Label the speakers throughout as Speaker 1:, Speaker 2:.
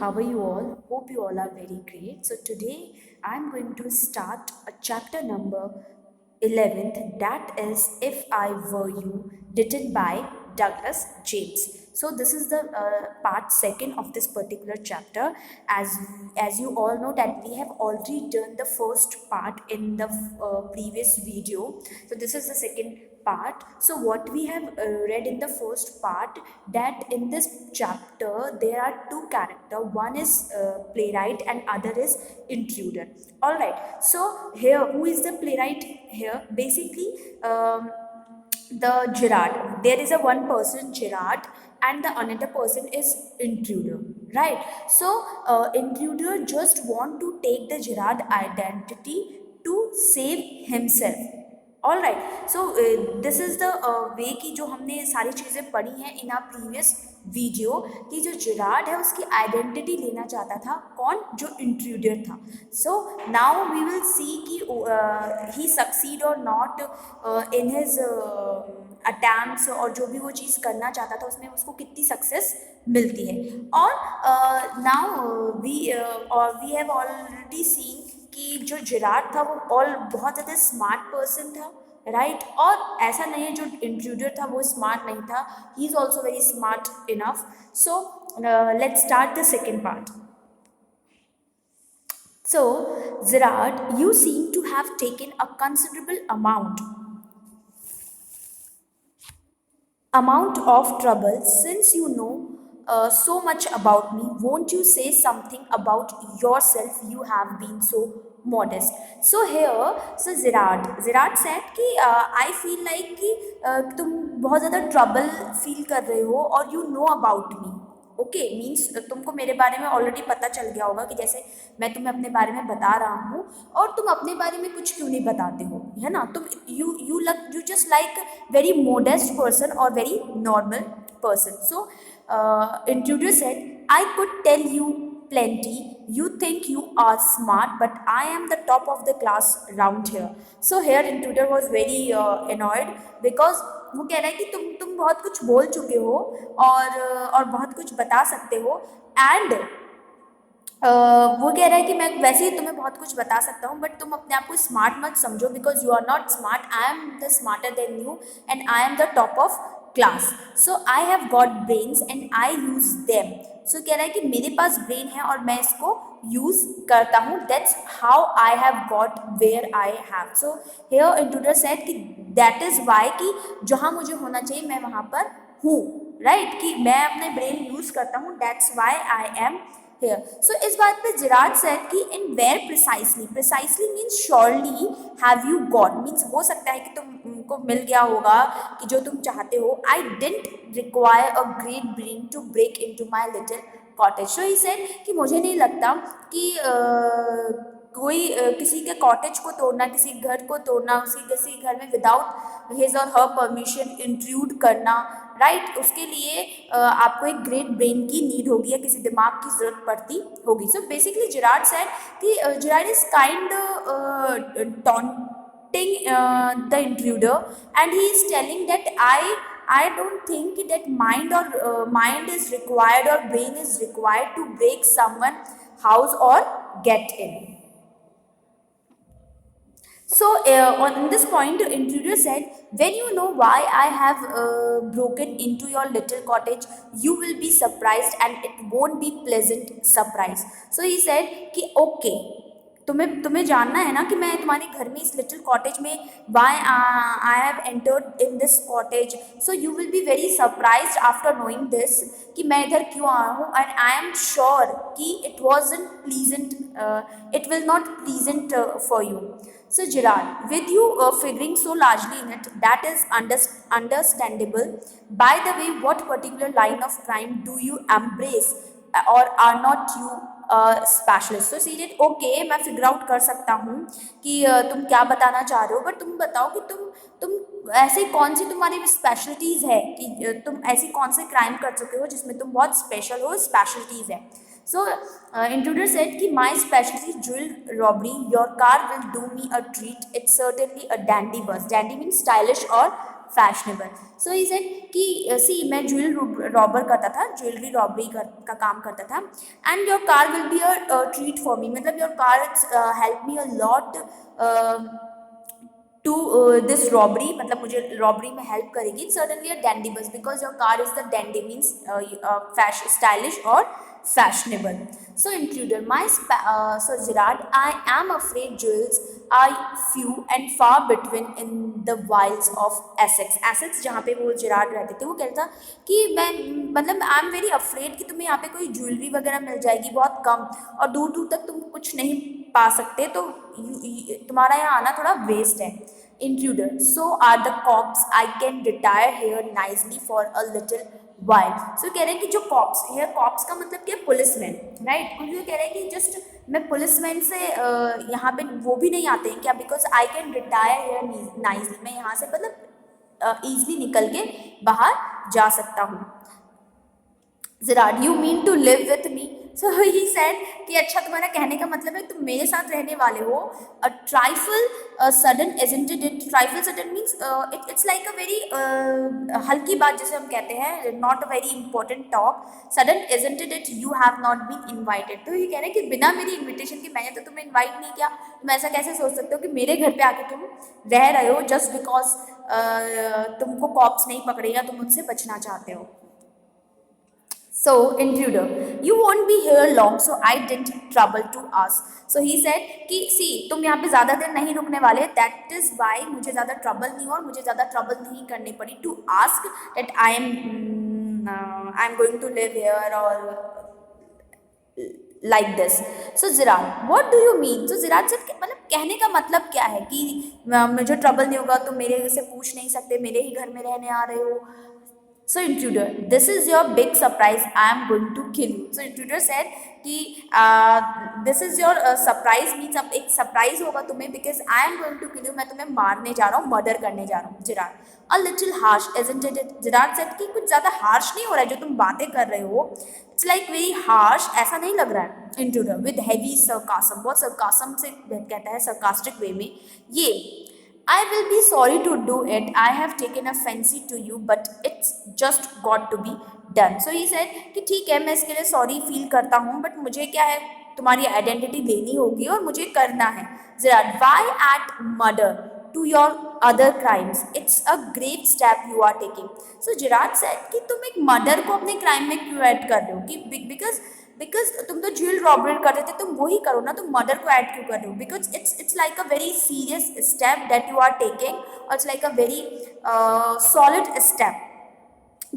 Speaker 1: how are you all? Hope you all are very great. So today I'm going to start a chapter number 11th, that is If I Were You, written by Douglas James. So this is the part second of this particular chapter. As you all know that we have already done the first part in the previous video. So this is the second part. So what we have read in the first part, that in this chapter there are two characters. One is playwright and other is intruder. All right. So here, who is the playwright here? Basically, the Gerard. There is a one person Gerard, and the another person is intruder. Right. So intruder just want to take the Gerard identity to save himself. All right so this is the way कि जो हमने सारी चीज़ें पढ़ी हैं इन our previous video कि जो Gerard है उसकी आइडेंटिटी लेना चाहता था कौन, जो इंट्रूडर था. So now we will see कि he succeed or not in his attempts, और जो भी वो चीज़ करना चाहता था उसमें उसको कितनी सक्सेस मिलती है. और now we have already seen कि जो जिराड था वो बहुत ज़्यादा स्मार्ट पर्सन था, राइट. और ऐसा नहीं है जो इंट्रूडर था वो स्मार्ट नहीं था, he is also very smart enough. So let's start the second part. So, Gerard, you seem to have taken a considerable amount of trouble since you know so much about me. Won't you say something about yourself? You have been so modest. So here, so Gerard said कि I feel like कि तुम बहुत ज़्यादा trouble feel कर रहे हो और you know about me. Okay means तुमको मेरे बारे में ऑलरेडी पता चल गया होगा कि जैसे मैं तुम्हें अपने बारे में बता रहा हूँ और तुम अपने बारे में कुछ क्यों नहीं बताते हो, है ना. तुम you just like very modest person और very normal person. So intruder said I could tell you plenty. You think you are smart, but I am the top of the class round here. So here intruder was very annoyed because वो कह रहा है कि तुम बहुत कुछ बोल चुके हो और बहुत कुछ बता सकते हो. एंड वो कह रहा है कि मैं वैसे ही तुम्हें बहुत कुछ बता सकता हूँ बट तुम अपने आप को स्मार्ट मत समझो because you are not smart. I am the smarter than you and I am the top of class. So I have got brains and I use them. So कह रहा है कि मेरे पास ब्रेन है और मैं इसको यूज़ करता हूँ. That's how I have got where I have. So here intruder said कि दैट इज़ वाई कि जहाँ मुझे होना चाहिए मैं वहाँ पर हूँ, राइट. कि मैं अपने ब्रेन यूज़ करता हूँ. That's why I am here. So इस बात पे जिराड said कि in where precisely means surely have you got means हो सकता है कि तुमको मिल गया होगा कि जो तुम चाहते हो. I didn't require a great brain to break into my little cottage. So he said कि मुझे नहीं लगता कि कोई किसी के कॉटेज को तोड़ना, किसी घर को तोड़ना, किसी घर में विदाउट हिज और हर परमिशन इंट्रूड करना, राइट. उसके लिए आपको एक ग्रेट ब्रेन की नीड होगी या किसी दिमाग की ज़रूरत पड़ती होगी. सो बेसिकली जिराड सेड कि Gerard is kind taunting the intruder and he is telling that I don't think that mind is required or brain is required to break someone's house or get in. So on this point, the intruder said, when you know why I have broken into your little cottage, you will be surprised and it won't be pleasant surprise. So he said कि okay, तुम्हें जानना है ना कि मैं तुम्हारे घर में इस लिटिल कॉटेज में why I have entered in this cottage. So you will be very surprised after knowing this कि मैं इधर क्यों आया हूँ. एंड आई एम श्योर कि it wasn't pleasant, it will not pleasant for you. So Gerard, with you figuring so largely in it, that is understandable. By the way, what particular line of crime do you embrace, or are not you specialist. So see did okay, मैं figure out कर सकता हूँ कि तुम क्या बताना चाह रहे हो, बट तुम बताओ कि तुम ऐसी कौन सी तुम्हारी स्पेशलिटीज़ है कि तुम ऐसी कौन से क्राइम कर चुके हो जिसमें तुम बहुत स्पेशल हो, स्पेशलिटीज़ है. सो इंट्रूडर सेड कि my speciality jewel robbery. Your car will do me a treat. It's certainly a dandy बस. डैंडी मीन्स स्टाइलिश और फैशनेबल. सो ही सेड कि सी मैं ज्वेलरी रॉबर करता था, ज्वेलरी रॉबरी का काम करता था, and your car will be a treat for me, मतलब your car help me a lot to this robbery, मतलब मुझे रॉबरी में हेल्प करेगी. सडनली अ डैंडी बस, because your car is the dandy means fashion, stylish और fashionable. So intruder, so Gerard, I am afraid jewels are few and far between in the wilds of Essex. Essex जहाँ पे वो Gerard रहते थे, वो कहता था कि मैं, मतलब आई एम वेरी अफ्रेड कि तुम्हें यहाँ पे कोई ज्वेलरी वगैरह मिल जाएगी बहुत कम, और दूर दूर तक तुम कुछ नहीं पा सकते, तो तुम्हारा यहाँ आना थोड़ा वेस्ट है. Intruder, so are the cops. I can retire here nicely for a little while. So कह रहे हैं कि जो कॉप्स, here कॉप्स का मतलब क्या, पुलिसमैन, राइट. कुछ भी कह रहे हैं कि जस्ट मैं पुलिसमैन से यहाँ पे वो भी नहीं आते हैं क्या, because I can retire here nicely, मैं यहाँ से मतलब ईजिली निकल के बाहर जा सकता हूँ. Zirad, you mean to live with me? So he said कि अच्छा, तुम्हारा कहने का मतलब है तुम मेरे साथ रहने वाले हो. A trifle sudden, isn't it? Trifle sudden means it's like a very हल्की बात जिसे हम कहते हैं, not a very important talk. Sudden, isn't it? You have not been invited. तो ये कह रहे हैं कि बिना मेरी इन्विटेशन के मैंने तो तुम्हें इन्वाइट नहीं किया. तुम ऐसा कैसे सोच सकते हो कि मेरे घर पे आके तुम रह रहे हो जस्ट बिकॉज तुमको कॉप्स नहीं पकड़े या तुम उनसे बचना चाहते हो. So, intruder, you won't be here long, so I didn't trouble to ask. So he said कि see, तुम यहाँ पे ज़्यादा देर नहीं रुकने वाले, that is why मुझे ज़्यादा ट्रबल नहीं हुआ और मुझे ज़्यादा ट्रबल नहीं करनी पड़ी to ask that I am going to live here or like this. So Zirad, what do you mean? So Zirad said मतलब कहने का मतलब क्या है कि मुझे ट्रबल नहीं होगा, तुम मेरे से पूछ नहीं सकते, मेरे ही घर में रहने आ रहे हो. So intruder, this is your big surprise. I am going to kill you. So intruder said कि this is your surprise means अब एक surprise होगा तुम्हें, because I am going to kill you, मैं तुम्हें मारने जा रहा हूँ, murder करने जा रहा हूँ. Gerard, a little harsh, isn't it? Gerard said कि कुछ ज़्यादा harsh नहीं हो रहा है जो तुम बातें कर रहे हो. It's like very harsh, ऐसा नहीं लग रहा है. Intruder with heavy sarcasm, बहुत sarcasm से कहता है, sarcastic way में, ये I will be sorry to do it. I have taken a fancy to you, but it's just got to be done. So he said कि ठीक है, मैं इसके लिए सॉरी फील करता हूँ, बट मुझे क्या है, तुम्हारी आइडेंटिटी लेनी होगी और मुझे करना है. Zirad, why add murder to your other crimes? It's a great step you are taking. So Gerard said कि तुम एक मर्डर को अपने क्राइम में क्यों ऐड कर रहे हो, कि बिकॉज तुम तो ज्वेल रॉबरी कर रहे थे, तुम वही करो ना, तुम मर्डर को ऐड क्यों कर रहे हो, because it's like a very serious step that you are taking, और it's like a very solid step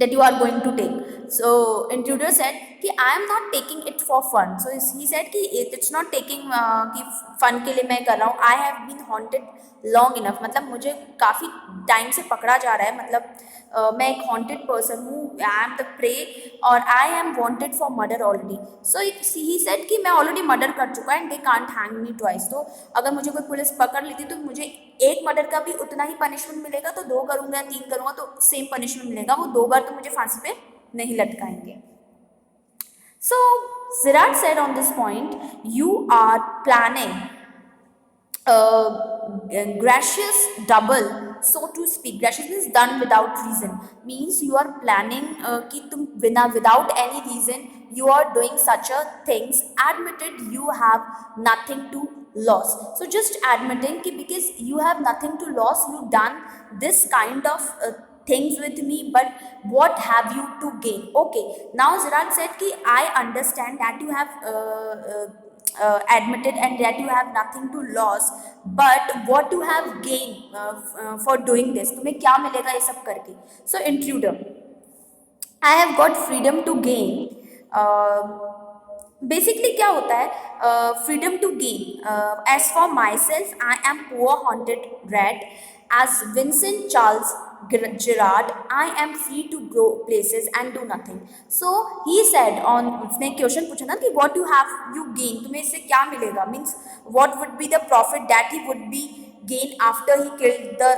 Speaker 1: that you are going to take. So intruder said कि I am not taking it for fun. So he said कि it's not taking कि fun के लिए मैं कर रहा हूँ. I have been haunted long enough, मतलब मुझे काफ़ी टाइम से पकड़ा जा रहा है, मतलब मैं एक haunted person हूँ, I am the prey और I am wanted for murder already. So he said कि मैं already murder कर चुका है and they can't hang me twice. तो अगर मुझे कोई पुलिस पकड़ लेती तो मुझे एक मर्डर का भी उतना ही पनिशमेंट मिलेगा, तो 2 करूँगा 3 करूँगा तो सेम पनिशमेंट मिलेगा, वो 2 बार तो मुझे फांसी पे नहीं लटकाएंगे. So Zirad said on this point, you are planning gracious double, so to speak. Gracious means done without reason, means you are planning कि तुम without any reason you are doing such a things. Admitted you have nothing to lose. So just admitting कि because you have nothing to lose, you done this kind of things with me, but what have you to gain? Okay, now Zirad said कि I understand that you have admitted and that you have nothing to lose, but what you have gained for doing this, तुम्हें क्या मिलेगा ये सब करके. So intruder, I have got freedom to gain. Basically क्या होता है freedom to gain. As for myself I am poor haunted rat, as Vincent Charles Gerard, I am free to go places and do nothing. So he said on, उसने question पूछा ना कि what you have you gain, तुम्हें इससे क्या मिलेगा, means what would be the profit that he would be gain after he killed the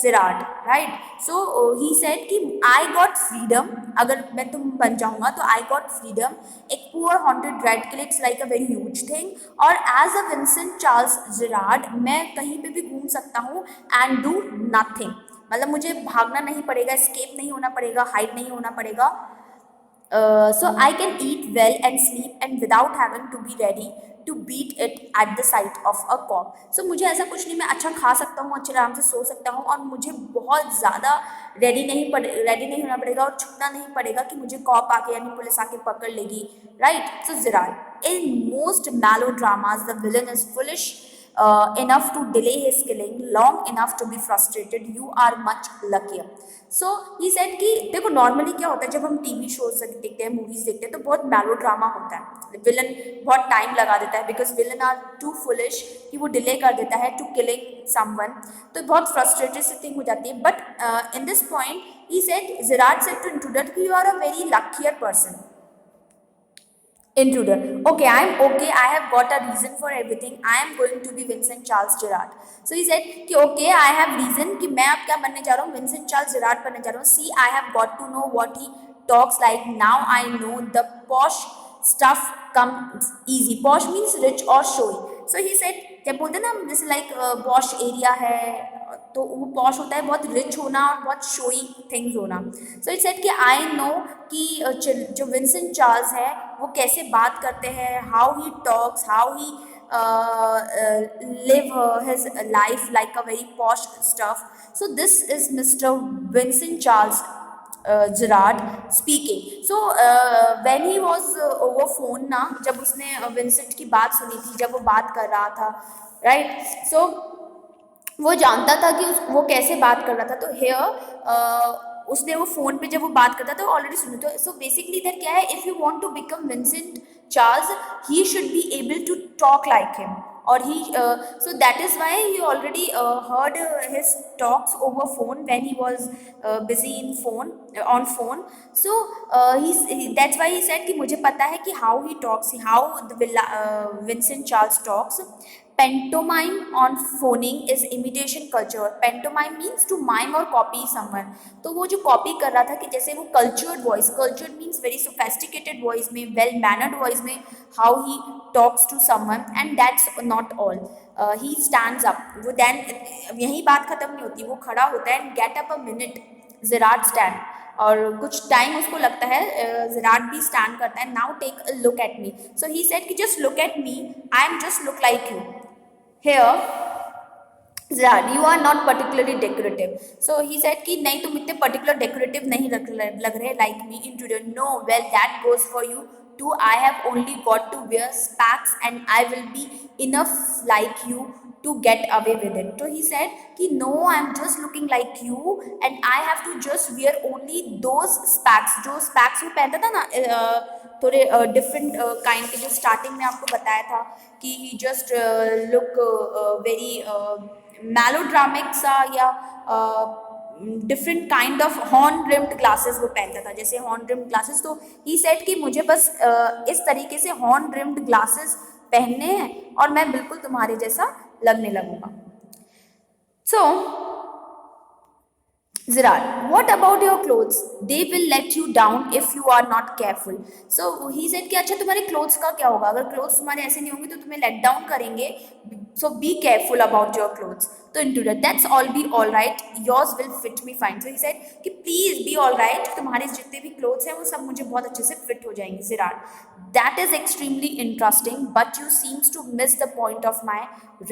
Speaker 1: Gerard, right? So he said कि I got freedom, अगर मैं तुम बन जाऊँगा तो I got freedom. एक poor haunted rat के लिए it's like a very huge thing. और as a Vincent Charles Gerard मैं कहीं पे भी घूम सकता हूँ and do nothing. मतलब मुझे भागना नहीं पड़ेगा, स्केप नहीं होना पड़ेगा, हाइड नहीं होना पड़ेगा. So I can eat well and sleep and without having to be ready to beat it at the sight of a cop. So मुझे ऐसा कुछ नहीं, मैं अच्छा खा सकता हूँ, अच्छे आराम से सो सकता हूँ और मुझे बहुत ज़्यादा रेडी नहीं होना पड़ेगा और छुपना नहीं पड़ेगा कि मुझे कॉप आके यानी पुलिस आके पकड़ लेगी. Right. So Zirad, in most melodramas the villain is foolish enough to delay his killing long enough to be frustrated. You are much luckier. So he said कि देखो नॉर्मली क्या होता है जब हम टीवी शोज देखते हैं, मूवीज देखते हैं, तो बहुत मेलो ड्रामा होता है. विलन बहुत टाइम लगा देता है because villain are too foolish कि वो डिले कर देता है टू किलिंग समवन. तो बहुत फ्रस्ट्रेटेड सी थिंग हो जाती है. But in this point he said, Zirad said to intruder कि you are a very luckier person. Intruder, okay, I am okay. I have got a reason for everything. I am going to be Vincent Charles Gerard. So he said कि okay, I have reason कि मैं अब क्या बनने जा रहा हूँ, Vincent Charles Gerard बनने जा रहा हूँ. See, I have got to know what he talks like. Now I know the posh stuff comes easy. Posh means rich or showy. So he said, जब बोलते हैं ना जैसे लाइक पॉश एरिया है तो वो पॉश होता है बहुत रिच होना और बहुत शोई थिंग्स होना. सो इट सेड कि आई नो कि जो विंसेंट चार्ल्स है वो कैसे बात करते हैं, how he talks, how he live his life like a very posh stuff. So this is Mr. Vincent Charles Gerard speaking. So when he was over phone ना, जब उसने विंसेंट की बात सुनी थी, जब वो बात कर रहा था, राइट. सो वो जानता था कि वो कैसे बात कर रहा था. तो हेयर उसने वो फ़ोन पे जब वो बात करता था ऑलरेडी सुनी. तो सो बेसिकली इधर क्या है, if you want to become Vincent Charles he should be able to talk like him. और he so that is why he already heard his talks over phone when he was busy in phone on phone. So that's why he said कि मुझे पता है कि how he talks, how Vincent Charles talks. Pantomime on phoning is imitation culture. Pantomime means to mime or copy someone. तो वो जो copy कर रहा था कि जैसे वो cultured voice, cultured means very sophisticated voice में, वेल मैनर्ड वॉइस में how he talks to someone. And that's not all. He stands up. वो देन यही बात खत्म नहीं होती, वो खड़ा होता है and get up a minute. Zirad stand. और कुछ टाइम उसको लगता है, Zirad भी स्टैंड करता है. Now take a look at me. So he said कि just look at me, I am just look like you. Here Zirad, you are not particularly decorative. So he said कि नहीं तुम इतने particular decorative नहीं लग रहे like me. Intruder, no, well that goes for you too. I have only got to wear specs and I will be enough like you to get away with it. So he said कि no, I'm just looking like you and I have to just wear only those specs. जो specs वो पहनता था ना थोड़े different kind के, जो starting में आपको बताया था कि ही जस्ट लुक वेरी मेलोड्रामिक सा या different kind of horn rimmed glasses वो पहनता था, जैसे हॉर्न रिम्ड ग्लासेस. तो ही सेड कि मुझे बस इस तरीके से हॉर्न रिम्ड ग्लासेस पहनने हैं और मैं बिल्कुल तुम्हारे जैसा लगने लगूंगा. सो Zirad, what about your clothes? They will let you down if you are not careful. So he said कि अच्छा तुम्हारे clothes का क्या होगा, अगर clothes तुम्हारे ऐसे नहीं होंगे तो तुम्हें let down करेंगे. So be careful about your clothes. तो intruder, that's all be all right. Yours will fit me fine. So he said कि please be all right. तुम्हारे जितने भी clothes हैं वो सब मुझे बहुत अच्छे से fit हो जाएंगे. Zirad, that is extremely interesting, but you seems to miss the point of my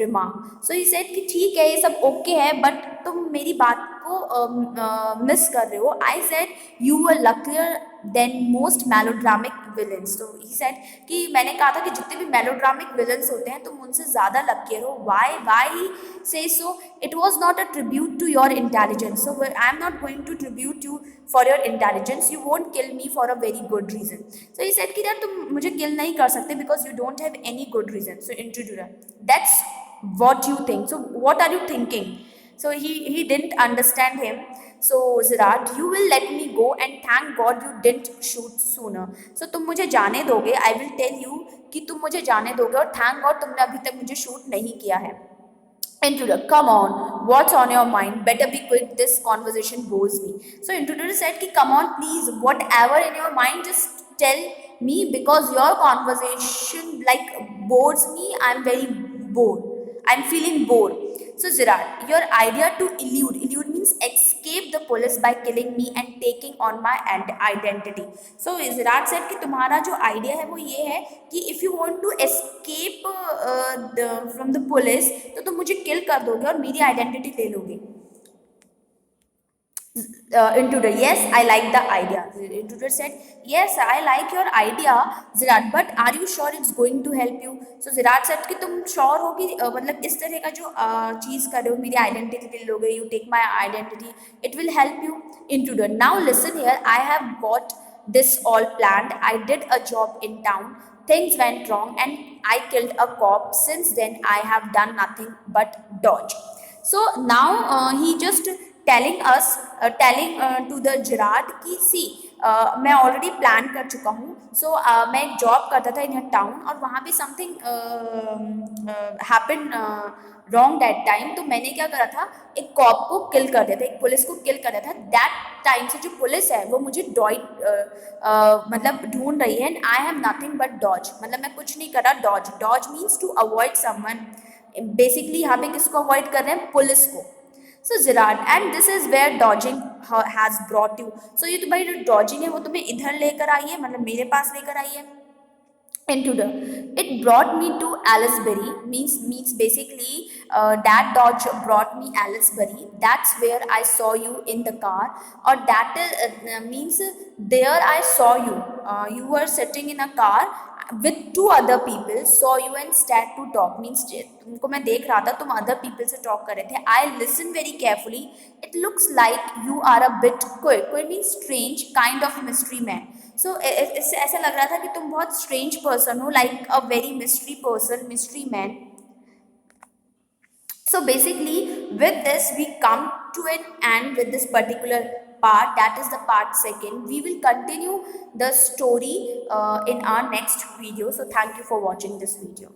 Speaker 1: remark. So he said कि ठीक है ये सब okay है, but तुम मेरी बात को मिस कर रहे हो. I said you were luckier than most melodramatic villains. तो ही सेड कि मैंने कहा था कि जितने भी मेलोड्रामिक विलन्स होते हैं तुम उनसे ज़्यादा लकियर हो. Why say so, it was not a tribute to your intelligence. So I am not going to tribute you for your intelligence. You won't kill me for a very good reason. So he said कि यार तुम मुझे kill नहीं कर सकते because you don't have any good reason. So introducer, that's what you think. So what are you thinking? So he didn't understand him. So Zirad, you will let me go and thank God you didn't shoot sooner. So तुम मुझे जाने दोगे. I will tell you कि तुम मुझे जाने दोगे और thank God तुमने अभी तक मुझे शूट नहीं किया है. Intruder, come on, what's on your mind? Better be quick, this conversation bores me. So intruder said कि come on please, whatever in your mind just tell me because your conversation like bores me. I'm very bored. I'm feeling bored. So Zirad, your idea to elude means means escape the police by killing me and taking on my identity. So Virat said कि तुम्हारा जो idea है वो ये है कि if you want to escape from the police तो तुम मुझे kill कर दोगे और मेरी identity ले लोगे. Intruder, yes, I like the idea. Intruder said, yes, I like your idea, Zirat, but are you sure it's going to help you? So Zirat said कि तुम sure हो कि मतलब इस तरह का जो चीज़ कर रहे हो मेरी identity ले लोगे, you take my identity, it will help you. Intruder, now listen here, I have got this all planned. I did a job in town. Things went wrong and I killed a cop. Since then, I have done nothing but dodge. So now he just telling to the Gerard कि सी मैं already plan कर चुका हूँ. सो मैं एक job करता था in town और वहाँ पे something happen wrong that time. तो मैंने क्या करा था, एक कॉप को किल कर दिया था, एक पुलिस को किल कर दिया था. दैट टाइम से जो पुलिस है वो मुझे मतलब ढूंढ रही है. And I have nothing but dodge, मतलब मैं कुछ नहीं करा. Dodge, dodge means to avoid someone. Basically यहाँ पे किसको अवॉइड कर रहे हैं, पुलिस को. So Gerard, and this is where dodging has brought you. So ये तुम्हारी जो dodging है वो तुम्हें इधर लेकर आई है, मतलब मेरे पास लेकर आई है. Intruder, it brought me to Aylesbury. Means basically that dodge brought me Aylesbury. That's where I saw you in the car. Or that means there I saw you. You were sitting in a car with two other people, saw you and start to talk. Means तुमको मैं देख रहा था, तुम other people से talk कर रहे थे. I listen very carefully. It looks like you are a bit queer. Queer means strange, kind of mystery man. So इससे ऐसा लग रहा था कि तुम बहुत strange person हो, like a very mystery person, mystery man. So basically with this we come to an end with this particular part, that is the part second. We will continue the story in our next video. So thank you for watching this video.